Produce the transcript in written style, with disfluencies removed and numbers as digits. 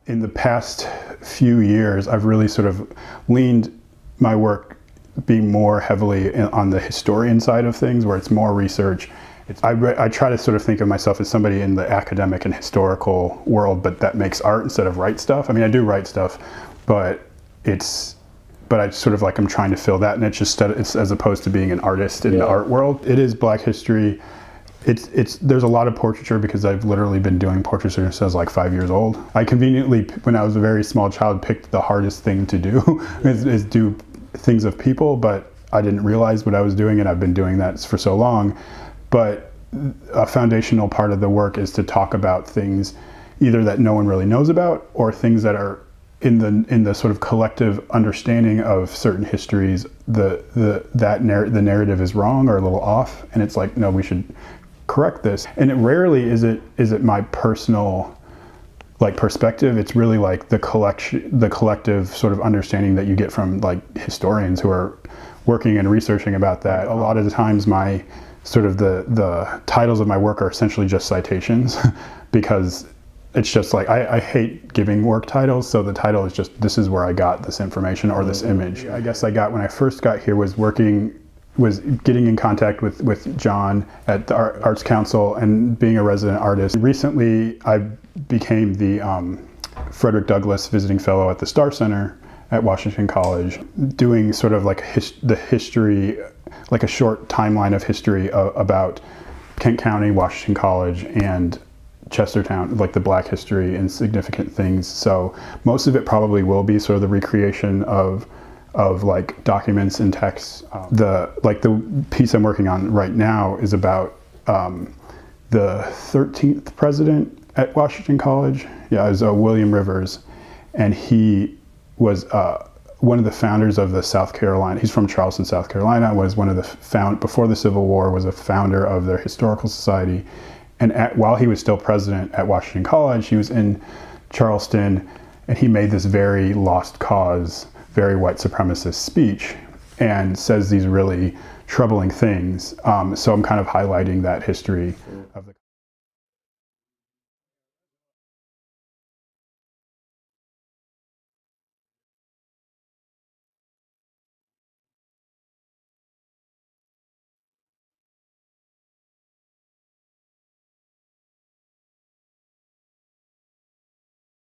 in the past few years, I've really sort of leaned my work being more heavily on the historian side of things, where it's more research. I try to sort of think of myself as somebody in the academic and historical world, but that makes art instead of write stuff. I mean, I do write stuff, but I sort of like, I'm trying to fill that niche, it's as opposed to being an artist in the art world. It is Black history. There's a lot of portraiture because I've literally been doing portraiture since I was like 5 years old. I conveniently, when I was a very small child, picked the hardest thing to do, is do things of people, but I didn't realize what I was doing, and I've been doing that for so long. But a foundational part of the work is to talk about things either that no one really knows about, or things that are in the sort of collective understanding of certain histories, the narrative is wrong or a little off, and it's like, no, we should correct this. And it rarely is it my personal like perspective. It's really like the collective sort of understanding that you get from like historians who are working and researching about that. A lot of the times my sort of the titles of my work are essentially just citations because it's just like, I hate giving work titles, so the title is just, this is where I got this information or this image. I guess I got, when I first got here, was getting in contact with John at the Arts Council and being a resident artist. Recently, I became the Frederick Douglass Visiting Fellow at the Starr Center at Washington College, doing sort of like the history, like a short timeline of history about Kent County, Washington College, and Chestertown, like the Black history and significant things. So most of it probably will be sort of the recreation of like documents and texts. The piece I'm working on right now is about the 13th president at Washington College. Yeah, it was William Rivers, and he was one of the founders of the South Carolina. He's from Charleston, South Carolina. Was one of the before the Civil War, was a founder of their historical society. And while he was still president at Washington College, he was in Charleston, and he made this very lost cause, very white supremacist speech, and says these really troubling things. So I'm kind of highlighting that history.